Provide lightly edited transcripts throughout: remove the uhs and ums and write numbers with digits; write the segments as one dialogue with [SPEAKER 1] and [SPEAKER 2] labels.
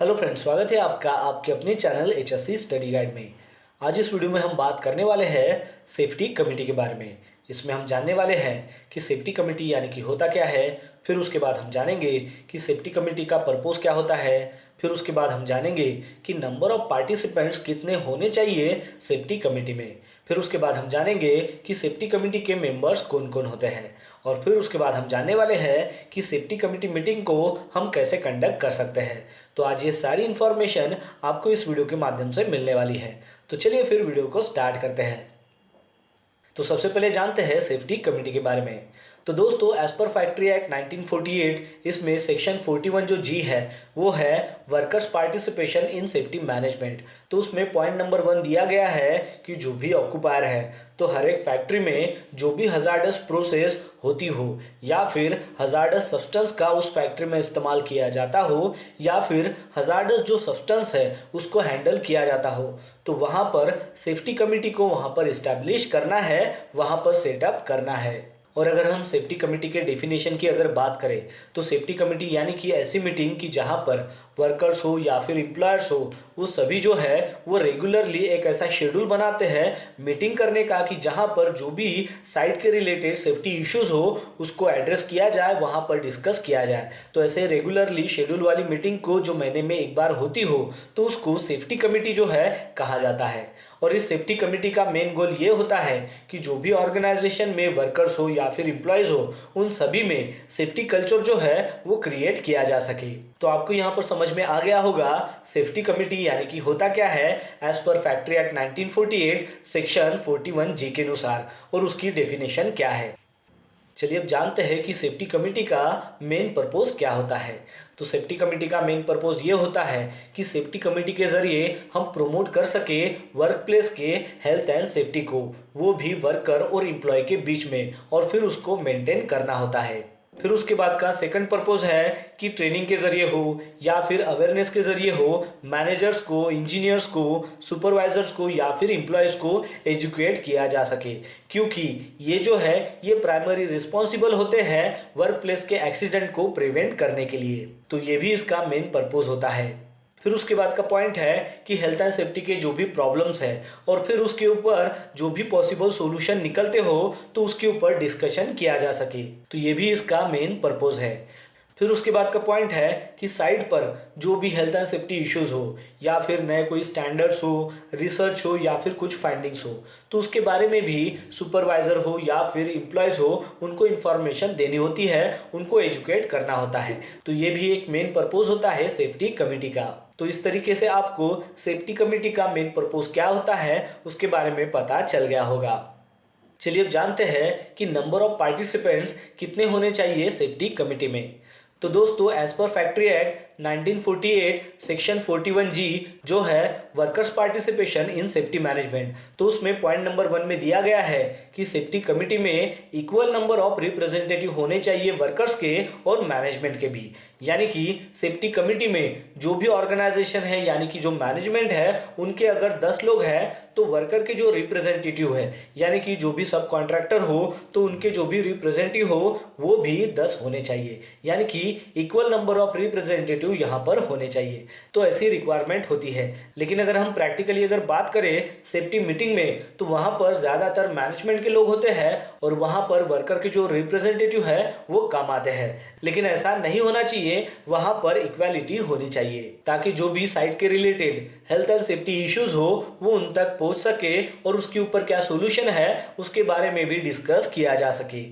[SPEAKER 1] Hello friends, स्वागत है आपका आपके अपने चैनल एचएससी स्टडी गाइड में। आज इस वीडियो में हम बात करने वाले हैं सेफ्टी कमेटी के बारे में। इसमें हम जानने वाले हैं कि सेफ्टी कमेटी यानी कि होता क्या है। फिर उसके बाद हम जानेंगे कि सेफ्टी कमेटी का पर्पस क्या होता है। फिर उसके बाद हम जानेंगे कि नंबर ऑफ पार्टिसिपेंट्स कितने होने चाहिए सेफ्टी कमेटी में। फिर उसके बाद हम जानेंगे कि सेफ्टी कमेटी के मेंबर्स कौन कौन होते हैं। और फिर उसके बाद हम जानने वाले हैं कि सेफ्टी कमेटी मीटिंग को हम कैसे कंडक्ट कर सकते हैं। तो आज ये सारी इन्फॉर्मेशन आपको इस वीडियो के माध्यम से मिलने वाली है। तो चलिए फिर वीडियो को स्टार्ट करते हैं। तो सबसे पहले जानते हैं सेफ्टी कमेटी के बारे में। तो दोस्तों, एज पर फैक्ट्री एक्ट 1948 इसमें सेक्शन 41 जो जी है वो है workers participation in safety management. तो उसमें पॉइंट नंबर 1 दिया गया है कि जो भी ऑक्यूपायर है, तो हर एक फैक्ट्री में जो भी हजार्डस प्रोसेस होती हो या फिर हजार्डस सब्सटेंस का उस फैक्ट्री में इस्तेमाल किया जाता हो या फिर हजार्डस जो सब्सटेंस है उसको हैंडल किया जाता हो, तो वहां पर सेफ्टी कमेटी को वहां पर इस्टेब्लिश करना है, वहां पर सेटअप करना है। और अगर हम सेफ्टी कमेटी के डेफिनेशन की अगर बात करें तो सेफ्टी कमेटी यानी कि ऐसी मीटिंग कि जहां पर वर्कर्स हो या फिर एम्प्लॉयर्स हो, वो सभी जो है वो रेगुलरली एक ऐसा शेड्यूल बनाते हैं मीटिंग करने का कि जहां पर जो भी साइट के रिलेटेड सेफ्टी इश्यूज हो उसको एड्रेस किया जाए, वहां पर डिस्कस किया जाए। तो ऐसे रेगुलरली शेड्यूल वाली मीटिंग को जो महीने में एक बार होती हो तो उसको सेफ्टी कमेटी जो है कहा जाता है। और इस सेफ्टी कमेटी का मेन गोल ये होता है कि जो भी ऑर्गेनाइजेशन में वर्कर्स हो या फिर एम्प्लॉयज हो, उन सभी में सेफ्टी कल्चर जो है वो क्रिएट किया जा सके। तो आपको यहाँ पर समझ में आ गया होगा सेफ्टी कमेटी यानी कि होता क्या है as per factory act 1948 section 41 जी के अनुसार, और उसकी डेफिनेशन क्या है। चलिए अब जानते हैं कि सेफ्टी कमेटी का मेन पर्पस क्या होता है। तो सेफ्टी कमेटी का मेन पर्पस ये होता है कि सेफ्टी कमेटी के जरिए हम प्रमोट कर सके वर्क प्लेस के हेल्थ एंड सेफ्टी को, वो भी वर्कर और एम्प्लॉय के बीच में, और फिर उसको मेंटेन करना होता है। फिर उसके बाद का सेकंड पर्पस है कि ट्रेनिंग के जरिए हो या फिर अवेयरनेस के जरिए हो मैनेजर्स को, इंजीनियर्स को, सुपरवाइजर्स को या फिर एम्प्लॉयज को एजुकेट किया जा सके, क्योंकि ये जो है ये प्राइमरी रिस्पॉन्सिबल होते हैं वर्क प्लेस के एक्सीडेंट को प्रिवेंट करने के लिए। तो ये भी इसका मेन पर्पस होता है। फिर उसके बाद का पॉइंट है कि हेल्थ एंड सेफ्टी के जो भी प्रॉब्लम्स है और फिर उसके ऊपर जो भी पॉसिबल सॉल्यूशन निकलते हो तो उसके ऊपर डिस्कशन किया जा सके। तो ये भी इसका मेन पर्पस है। फिर उसके बाद का पॉइंट है कि साइट पर जो भी हेल्थ एंड सेफ्टी इश्यूज हो या फिर नए कोई स्टैंडर्ड्स हो, रिसर्च हो या फिर कुछ फाइंडिंग्स हो, तो उसके बारे में भी सुपरवाइजर हो या फिर एम्प्लॉयज हो उनको इन्फॉर्मेशन देनी होती है, उनको एजुकेट करना होता है। तो ये भी एक मेन पर्पस होता है सेफ्टी कमेटी का। तो इस तरीके से आपको सेफ्टी कमेटी का मेन पर्पस क्या होता है उसके बारे में पता चल गया होगा। चलिए अब जानते हैं कि नंबर ऑफ पार्टिसिपेंट्स कितने होने चाहिए सेफ्टी कमेटी में। तो दोस्तों, as per factory act 1948 section 41 जी जो है workers participation in safety management, तो उसमें पॉइंट नंबर 1 में दिया गया है कि सेफ्टी कमेटी में इक्वल नंबर ऑफ रिप्रेजेंटेटिव होने चाहिए वर्कर्स के और मैनेजमेंट के भी। यानी कि सेफ्टी कमेटी में जो भी ऑर्गेनाइजेशन है यानी कि जो मैनेजमेंट है उनके अगर 10 लोग हैं तो वर्कर के जो रिप्रेजेंटेटिव है यानी कि जो भी सब कॉन्ट्रैक्टर हो तो उनके जो भी रिप्रेजेंटेटिव हो वो भी 10 होने चाहिए। यानी कि इक्वल नंबर ऑफ रिप्रेजेंटेटिव यहाँ पर होने चाहिए। तो ऐसी रिक्वायरमेंट होती है। लेकिन अगर हम प्रैक्टिकली अगर बात करें सेफ्टी मीटिंग में तो वहां पर ज्यादातर मैनेजमेंट के लोग होते हैं और वहां पर वर्कर के जो रिप्रेजेंटेटिव है वो कम आते हैं। लेकिन ऐसा नहीं होना चाहिए, वहां पर इक्वालिटी होनी चाहिए ताकि जो भी साइट के related health and safety issues हो वो उन तक पहुंच सके और उसके ऊपर क्या सोल्यूशन है उसके बारे में भी डिस्कस किया जा सके।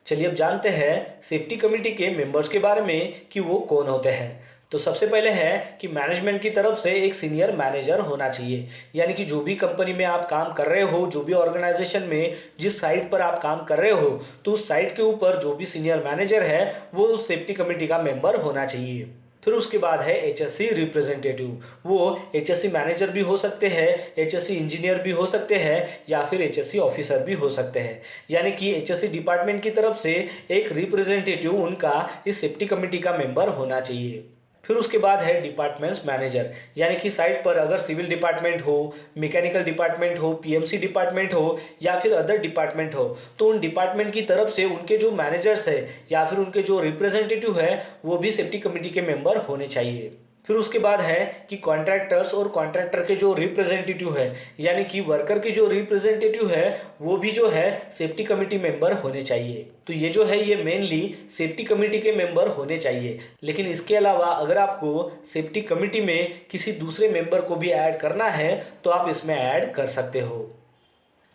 [SPEAKER 1] चलिए अब जानते हैं सेफ्टी कमेटी के मेंबर्स के बारे में कि वो कौन होते हैं। तो सबसे पहले है कि मैनेजमेंट की तरफ से एक सीनियर मैनेजर होना चाहिए। यानी कि जो भी कंपनी में आप काम कर रहे हो, जो भी ऑर्गेनाइजेशन में जिस साइट पर आप काम कर रहे हो, तो उस साइट के ऊपर जो भी सीनियर मैनेजर है वो उस सेफ्टी कमेटी का मेंबर होना चाहिए। फिर उसके बाद है एचएससी रिप्रेजेंटेटिव। वो एचएससी मैनेजर भी हो सकते हैं, एचएससी इंजीनियर भी हो सकते हैं या फिर एचएससी ऑफिसर भी हो सकते हैं। यानी कि एचएससी डिपार्टमेंट की तरफ से एक रिप्रेजेंटेटिव उनका इस सेफ्टी कमेटी का मेंबर होना चाहिए। फिर उसके बाद है डिपार्टमेंट्स मैनेजर। यानी कि साइट पर अगर सिविल डिपार्टमेंट हो, मैकेनिकल डिपार्टमेंट हो, पीएमसी डिपार्टमेंट हो या फिर अदर डिपार्टमेंट हो, तो उन डिपार्टमेंट की तरफ से उनके जो मैनेजर्स है या फिर उनके जो रिप्रेजेंटेटिव है वो भी सेफ्टी कमेटी के मेंबर होने चाहिए। फिर उसके बाद है कि कॉन्ट्रैक्टर्स और कॉन्ट्रैक्टर के जो रिप्रेजेंटेटिव है यानी कि वर्कर के जो रिप्रेजेंटेटिव है वो भी जो है सेफ्टी कमेटी मेंबर होने चाहिए। तो ये जो है ये मेनली सेफ्टी कमेटी के मेंबर होने चाहिए। लेकिन इसके अलावा अगर आपको सेफ्टी कमेटी में किसी दूसरे मेंबर को भी ऐड करना है तो आप इसमें ऐड कर सकते हो।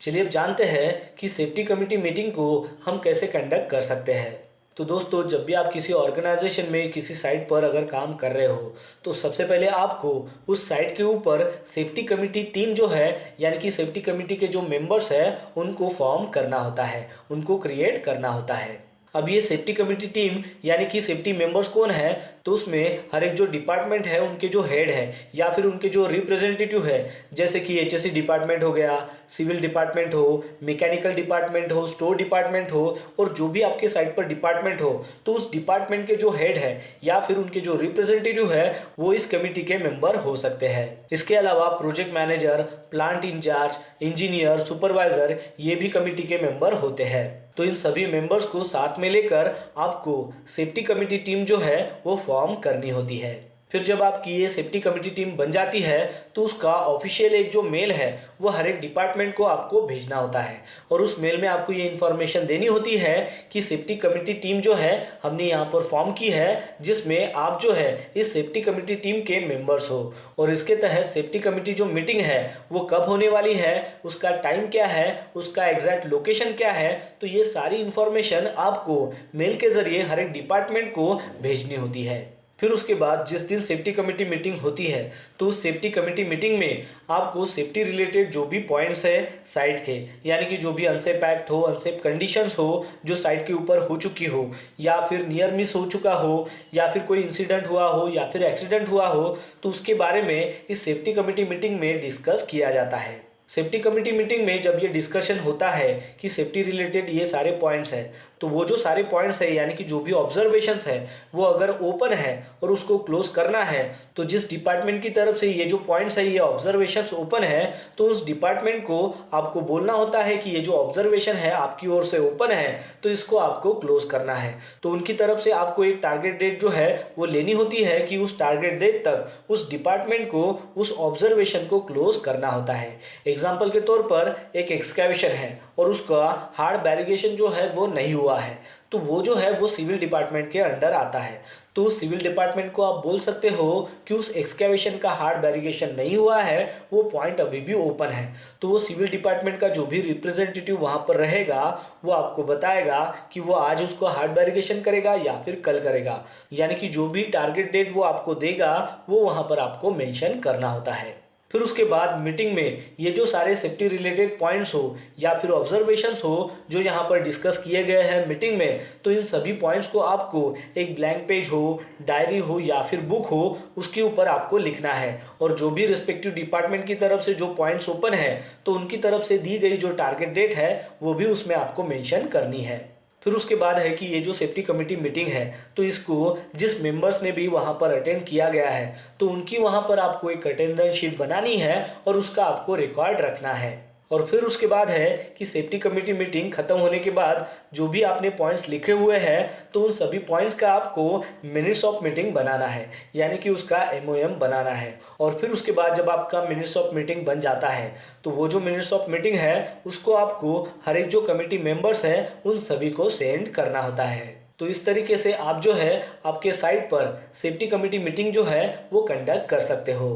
[SPEAKER 1] चलिए अब जानते हैं कि सेफ्टी कमेटी मीटिंग को हम कैसे कंडक्ट कर सकते हैं। तो दोस्तों, जब भी आप किसी ऑर्गेनाइजेशन में किसी साइट पर अगर काम कर रहे हो तो सबसे पहले आपको उस साइट के ऊपर सेफ्टी कमेटी टीम जो है यानी कि सेफ्टी कमेटी के जो मेंबर्स हैं उनको फॉर्म करना होता है, उनको क्रिएट करना होता है। अब ये सेफ्टी कमेटी टीम यानी कि सेफ्टी मेंबर्स कौन है, तो उसमें हर एक जो डिपार्टमेंट है उनके जो हेड है या फिर उनके जो रिप्रेजेंटेटिव है, जैसे कि एचएससी डिपार्टमेंट हो गया, सिविल डिपार्टमेंट हो, मैकेनिकल डिपार्टमेंट हो, स्टोर डिपार्टमेंट हो, और जो भी आपके साइट पर डिपार्टमेंट हो तो उस डिपार्टमेंट के जो हेड है या फिर उनके जो रिप्रेजेंटेटिव है वो इस कमेटी के मेंबर हो सकते हैं। इसके अलावा project manager, plant in charge, engineer, supervisor ये भी कमेटी के मेंबर होते हैं। तो इन सभी मेंबर्स को साथ में लेकर आपको सेफ्टी कमेटी टीम जो है वो फॉर्म करनी होती है। फिर जब आपकी ये सेफ्टी कमेटी टीम बन जाती है तो उसका ऑफिशियल एक जो मेल है वो हर एक डिपार्टमेंट को आपको भेजना होता है और उस मेल में आपको ये इन्फॉर्मेशन देनी होती है कि सेफ्टी कमेटी टीम जो है हमने यहाँ पर फॉर्म की है, जिसमें आप जो है इस सेफ्टी कमेटी टीम के मेंबर्स हो, और इसके तहत सेफ्टी कमेटी जो मीटिंग है वो कब होने वाली है, उसका टाइम क्या है, उसका एग्जैक्ट लोकेशन क्या है। तो ये सारी इन्फॉर्मेशन आपको मेल के जरिए हर एक डिपार्टमेंट को भेजनी होती है। फिर उसके बाद जिस दिन सेफ्टी कमेटी मीटिंग होती है तो उस सेफ्टी कमेटी मीटिंग में आपको सेफ्टी रिलेटेड जो भी पॉइंट्स है साइट के, यानी कि जो भी अनसेफ एक्ट हो, अनसेफ कंडीशंस हो जो साइट के ऊपर हो चुकी हो या फिर नियर मिस हो चुका हो या फिर कोई इंसिडेंट हुआ हो या फिर एक्सीडेंट हुआ हो, तो उसके बारे में इस सेफ्टी कमेटी मीटिंग में डिस्कस किया जाता है। सेफ्टी कमेटी मीटिंग में जब ये डिस्कशन होता है कि सेफ्टी रिलेटेड ये सारे पॉइंट्स हैं, तो वो जो सारे पॉइंट्स है यानी कि जो भी ऑब्जर्वेशंस है वो अगर ओपन है और उसको क्लोज करना है, तो जिस डिपार्टमेंट की तरफ से ये जो पॉइंट्स है ये ऑब्जर्वेशंस ओपन है तो उस डिपार्टमेंट को आपको बोलना होता है कि ये जो ऑब्जर्वेशन है आपकी ओर से ओपन है तो इसको आपको क्लोज करना है। तो उनकी तरफ से आपको एक टारगेट डेट जो है वो लेनी होती है कि उस टारगेट डेट तक उस डिपार्टमेंट को उस ऑब्जर्वेशन को क्लोज करना होता है। एग्जाम्पल के तौर पर एक एक्सकैवेशन है और उसका हार्ड बैरिगेशन जो है वो नहीं हुआ है, तो वो जो है वो सिविल डिपार्टमेंट के अंडर आता है। तो उस सिविल डिपार्टमेंट को आप बोल सकते हो कि उस एक्सकैवेशन का हार्ड बैरिगेशन नहीं हुआ है, वो पॉइंट अभी भी ओपन है। तो वो सिविल डिपार्टमेंट का जो भी रिप्रेजेंटेटिव वहां पर रहेगा वो आपको बताएगा कि वो आज उसको हार्ड बैरिगेशन करेगा या फिर कल करेगा, यानी कि जो भी टारगेट डेट वो आपको देगा वो वहां पर आपको मेंशन करना होता है। फिर उसके बाद मीटिंग में ये जो सारे सेफ्टी रिलेटेड पॉइंट्स हो या फिर ऑब्जर्वेशंस हो जो यहाँ पर डिस्कस किए गए हैं मीटिंग में, तो इन सभी पॉइंट्स को आपको एक ब्लैंक पेज हो, डायरी हो या फिर बुक हो, उसके ऊपर आपको लिखना है। और जो भी रिस्पेक्टिव डिपार्टमेंट की तरफ से जो पॉइंट्स ओपन है तो उनकी तरफ से दी गई जो टारगेट डेट है वो भी उसमें आपको मेंशन करनी है। फिर उसके बाद है कि ये जो सेफ्टी कमेटी मीटिंग है तो इसको जिस मेंबर्स ने भी वहां पर अटेंड किया गया है तो उनकी वहां पर आपको एक अटेंडेंस शीट बनानी है और उसका आपको रिकॉर्ड रखना है। और फिर उसके बाद है कि सेफ्टी कमेटी मीटिंग खत्म होने के बाद जो भी आपने पॉइंट्स लिखे हुए हैं तो उन सभी पॉइंट्स का आपको मिनट्स ऑफ मीटिंग बनाना है, यानी कि उसका MOM बनाना है। और फिर उसके बाद जब आपका मिनट्स ऑफ मीटिंग बन जाता है तो वो जो मिनट्स ऑफ मीटिंग है उसको आपको हर एक जो कमेटी मेंबर्स हैं उन सभी को सेंड करना होता है। तो इस तरीके से आप जो है आपके साइट पर सेफ्टी कमेटी मीटिंग जो है वो कंडक्ट कर सकते हो।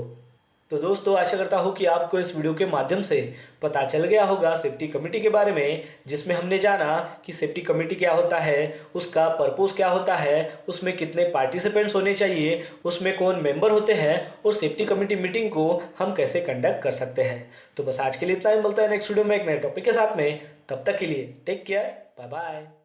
[SPEAKER 1] तो दोस्तों, आशा करता हूँ कि आपको इस वीडियो के माध्यम से पता चल गया होगा सेफ्टी कमेटी के बारे में, जिसमें हमने जाना कि सेफ्टी कमेटी क्या होता है, उसका पर्पस क्या होता है, उसमें कितने पार्टिसिपेंट्स होने चाहिए, उसमें कौन मेंबर होते हैं और सेफ्टी कमेटी मीटिंग को हम कैसे कंडक्ट कर सकते हैं। तो बस आज के लिए इतना ही, मिलता है नेक्स्ट वीडियो में एक नए टॉपिक के साथ में। तब तक के लिए टेक केयर, बाय बाय।